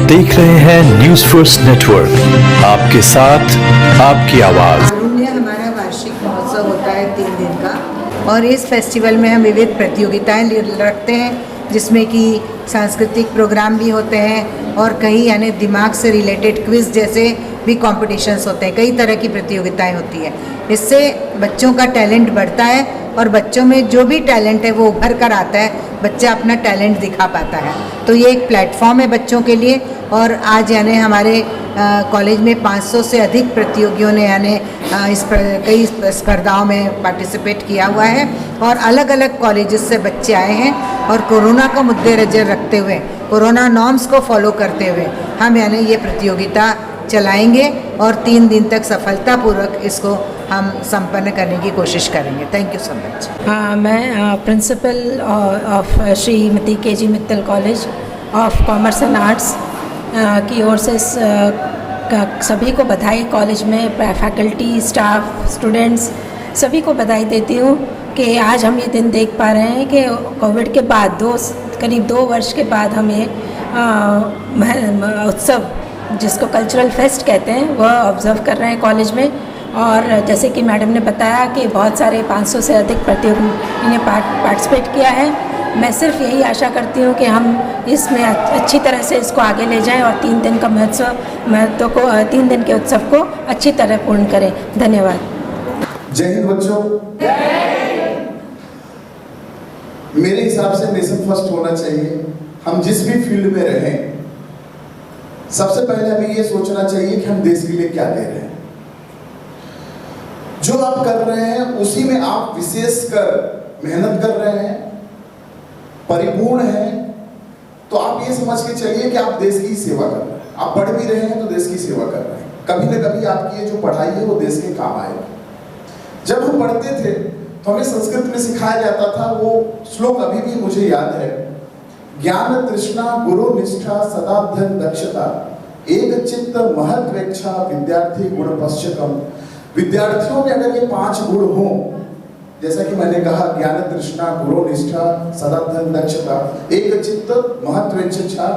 देख रहे हैं न्यूज फर्स्ट नेटवर्क, आपके साथ आपकी आवाज। तारुण्य हमारा वार्षिक महोत्सव होता है 3 दिन का, और इस फेस्टिवल में हम विविध प्रतियोगिताएं रखते हैं, जिसमें कि सांस्कृतिक प्रोग्राम भी होते हैं और कई यानी दिमाग से रिलेटेड क्विज जैसे भी कॉम्पिटिशन्स होते हैं। कई तरह की प्रतियोगिताएं होती हैं। इससे बच्चों का टैलेंट बढ़ता है और बच्चों में जो भी टैलेंट है वो उभर कर आता है, बच्चा अपना टैलेंट दिखा पाता है। तो ये एक प्लेटफॉर्म है बच्चों के लिए। और आज यानी हमारे कॉलेज में 500 से अधिक प्रतियोगियों ने यानी कई स्पर्धाओं में पार्टिसिपेट किया हुआ है, और अलग अलग कॉलेजेस से बच्चे आए हैं। और कोरोना का मद्देनजर रखते हुए, कोरोना नॉर्म्स को फॉलो करते हुए हम यानी ये प्रतियोगिता चलाएंगे और 3 दिन तक सफलतापूर्वक इसको हम संपन्न करने की कोशिश करेंगे। Thank you so much. मैं principal of Shrimati K G. Mittal College of Commerce and Arts की ओर से सभी को बधाई, कॉलेज में फैकल्टी, स्टाफ, स्टूडेंट्स सभी को बधाई देती हूँ कि आज हम ये दिन देख पा रहे हैं कि कोविड के बाद करीब 2 वर्ष के बाद हम ये उत्सव जिसको कल्चरल फेस्ट कहते हैं वह ऑब्ज़र्व कर रहे हैं कॉलेज में। और जैसे कि मैडम ने बताया कि बहुत सारे 500 से अधिक प्रतियोगी ने पार्टिसिपेट किया है। मैं सिर्फ यही आशा करती हूँ कि हम इसमें अच्छी तरह से इसको आगे ले जाएं और 3 दिन का महत्व को 3 दिन के उत्सव को अच्छी तरह पूर्ण करें। धन्यवाद। जय हिंद बच्चों। मेरे हिसाब से नेशन फर्स्ट होना चाहिए। हम जिस भी फील्ड में रहें, सबसे पहले हमें यह सोचना चाहिए कि हम देश के लिए क्या दे रहे हैं। जो आप कर रहे हैं उसी में आप विशेष कर मेहनत कर रहे हैं, परिपूर्ण हैं, तो आप ये समझ के चलिए कि आप देश की सेवा कर रहे हैं। आप पढ़ भी रहे हैं तो देश की सेवा कर रहे हैं। कभी न कभी आपकी ये जो पढ़ाई है वो देश के काम आएगी। जब हम पढ़ते थे तो हमें संस्कृत में सिखाया जाता था, वो श्लोक अभी भी मुझे याद है, ज्ञान तृष्णा गुरु निष्ठा सदा धन दक्षता एक चित्त महत्वेच्छा विद्यार्थी गुण पश्चिम। विद्यार्थियों में अगर ये 5 गुण हो, जैसा कि मैंने कहा, ज्ञान तृष्णा गुरु निष्ठा सदा धन दक्षता एक चित्त महत्वेच्छा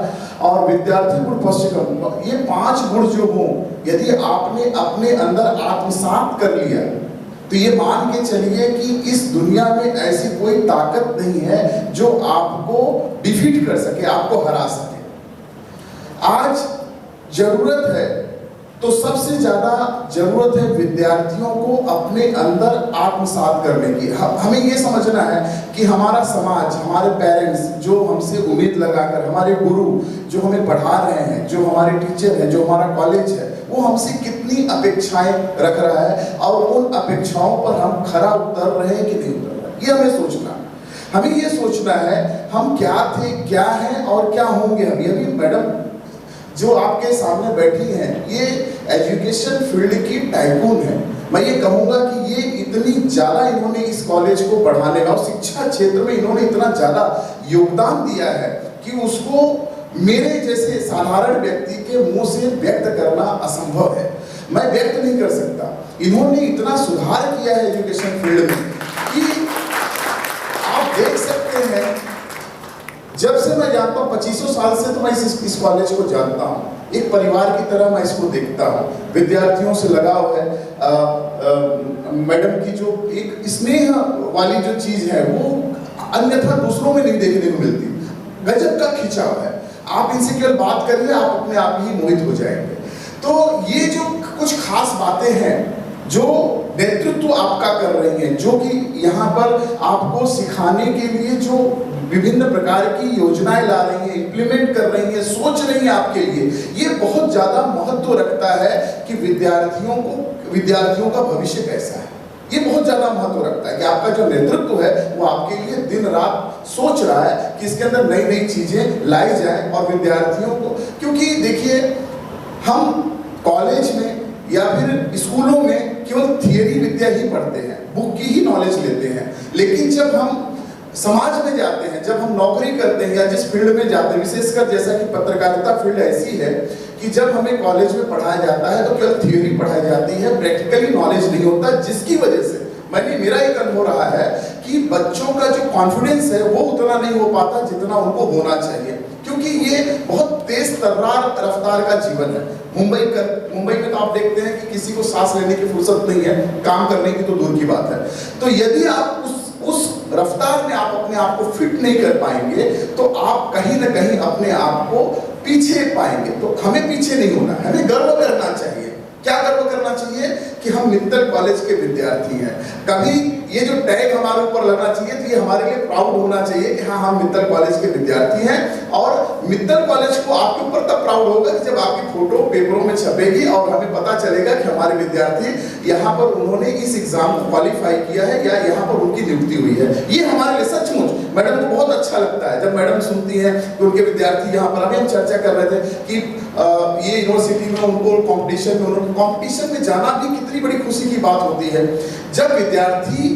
और विद्यार्थी गुण पश्चिम, ये 5 गुण जो हो यदि आपने अपने अंदर आत्मसात कर लिया तो ये मान के चलिए कि इस दुनिया में ऐसी कोई ताकत नहीं है जो आपको डिफीट कर सके, आपको हरा सके। आज जरूरत है तो सबसे ज्यादा जरूरत है विद्यार्थियों को अपने अंदर आत्मसात करने की। हमें ये समझना है कि हमारा समाज, हमारे पेरेंट्स जो हमसे उम्मीद लगाकर, हमारे गुरु जो हमें पढ़ा रहे हैं, जो हमारे टीचर हैं, जो हमारा कॉलेज है, वो हमसे कितनी अपेक्षाएं रख रहा है और उन अपेक्षाओं पर हम खरा उतर रहे हैं कि नहीं उतर रहे, ये हमें सोचना है। हमें ये सोचना है हम क्या थे, क्या हैं और क्या होंगे हम। ये भी मैडम जो आपके सामने बैठी हैं, ये एजुकेशन फील्ड की टाइकून है। मैं ये कहूँगा कि ये इतनी ज़्यादा इन्होंने इस कॉलेज को बढ़ाने में और शिक्षा क्षेत्र में इन्होंने इतना ज़्यादा योगदान दिया है कि उसको मेरे जैसे साधारण व्यक्ति के मुंह से व्यक्त करना असंभव है। मैं व्यक्त नहीं कर सकता। इन्होंने इतना सुधार किया है एजुकेशन फील्ड में कि आप देख सकते हैं। जब से मैं जानता हूँ, 25 साल से तो मैं इस कॉलेज को जानता हूँ। एक परिवार की तरह मैं इसको देखता हूँ। विद्यार्थियों से लगाव है। मैडम की जो एक स्नेह वाली जो चीज है वो अन्यथा दूसरों में नहीं देखने को मिलती। गजब का खिंचाव है। आप इनसे केवल बात करिए, आप अपने आप ही मोहित हो जाएंगे। तो ये जो कुछ खास बातें हैं जो नेतृत्व आपका कर रही हैं, जो कि यहाँ पर आपको सिखाने के लिए जो विभिन्न प्रकार की योजनाएं ला रही हैं, इम्प्लीमेंट कर रही हैं, सोच रही हैं आपके लिए, ये बहुत ज्यादा महत्व रखता है कि विद्यार्थियों का भविष्य कैसा है। ये बहुत ज्यादा महत्व रखता है कि आपका जो नेतृत्व है वो आपके लिए दिन रात सोच रहा है कि इसके अंदर नई नई चीजें लाई जाए और विद्यार्थियों को, क्योंकि देखिए हम कॉलेज में या फिर स्कूलों में केवल थियरी विद्या ही पढ़ते हैं, बुक की ही नॉलेज लेते हैं। लेकिन जब हम समाज में जाते हैं, जब हम नौकरी करते हैं या जिस फील्ड में जाते हैं, विशेषकर जैसा कि पत्रकारिता फील्ड ऐसी है कि जब हमें कॉलेज में पढ़ाया जाता है तो केवल थियरी पढ़ाई जाती है, प्रैक्टिकली नॉलेज नहीं होता, जिसकी वजह से मैंने मेरा एक अनुभव रहा है कि बच्चों का जो कॉन्फिडेंस है वो उतना नहीं हो पाता जितना उनको होना चाहिए, क्योंकि ये बहुत तेज तर्रार रफ्तार का जीवन है। मुंबई में तो आप देखते हैं कि किसी को सांस लेने की फुर्सत नहीं है, काम करने की तो दूर की बात है। तो यदि आप उस रफ्तार में आप अपने आप को फिट नहीं कर पाएंगे तो आप कहीं ना कहीं अपने आप को पीछे पाएंगे। तो हमें पीछे नहीं होना, हमें गर्व करना चाहिए। क्या गर्व करना चाहिए कि हम मित्तल कॉलेज के विद्यार्थी हैं। कभी ये जो टैग हमारे ऊपर लगना चाहिए तो ये हमारे लिए प्राउड होना चाहिए कि हाँ, हम मित्तल कॉलेज के विद्यार्थी हैं। और मित्तल कॉलेज को आपके ऊपर तब प्राउड होगा कि जब आपकी फोटो पेपरों में छपेगी और हमें पता चलेगा कि हमारे विद्यार्थी यहाँ पर उन्होंने इस एग्जाम को क्वालिफाई किया है या यहाँ पर उनकी नियुक्ति हुई है। ये हमारे लिए सचमुच मैडम को बहुत अच्छा लगता है जब मैडम सुनती हैं कि उनके विद्यार्थी यहाँ पर। अभी हम चर्चा कर रहे थे कि ये यूनिवर्सिटी में उनको कंपटीशन में जाना भी कितनी बड़ी खुशी की बात होती है। जब विद्यार्थी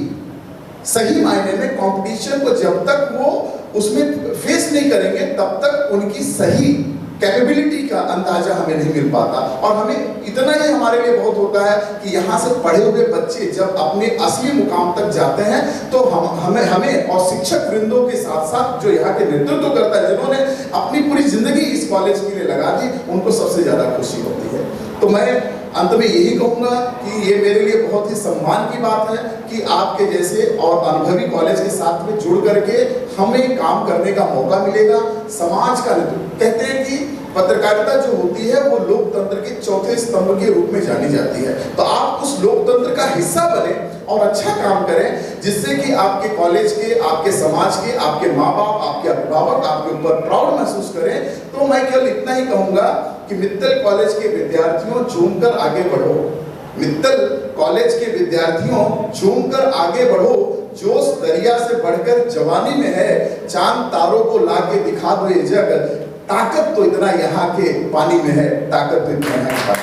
सही मायने में कंपटीशन को जब तक वो उसमें फेस नहीं करेंगे तब तक उनकी सही कैपेबिलिटी का अंदाजा हमें नहीं मिल पाता। और हमें इतना ही हमारे लिए बहुत होता है कि यहाँ से पढ़े हुए बच्चे जब अपने असली मुकाम तक जाते हैं तो हमें और शिक्षक वृंदों के साथ साथ जो यहाँ के नेतृत्व करता है, जिन्होंने अपनी पूरी जिंदगी इस कॉलेज के लिए लगा दी, उनको सबसे ज्यादा खुशी होती है। तो मैं अंत में यही कहूँगा कि ये मेरे लिए बहुत ही सम्मान की बात है कि आपके जैसे और अनुभवी कॉलेज के साथ में जुड़ करके हमें काम करने का मौका मिलेगा। समाज का कहते हैं कि पत्रकारिता जो होती है वो लोकतंत्र के चौथे स्तंभ के रूप में जानी जाती है। तो आप उस लोकतंत्र का हिस्सा बने और अच्छा काम करें जिससे कि आपके कॉलेज के, आपके समाज के, आपके माँ बाप, आपके अभिभावक आपके ऊपर प्राउड महसूस करें। तो मैं केवल इतना ही कहूँगा कि मित्तल कॉलेज के विद्यार्थियों झूमकर आगे बढ़ो। मित्तल कॉलेज के विद्यार्थियों झूमकर आगे बढ़ो। जोश दरिया से बढ़कर जवानी में है, चांद तारों को लाके दिखा दो ये जग। ताकत तो इतना यहाँ के पानी में है, ताकत तो इतना यहाँ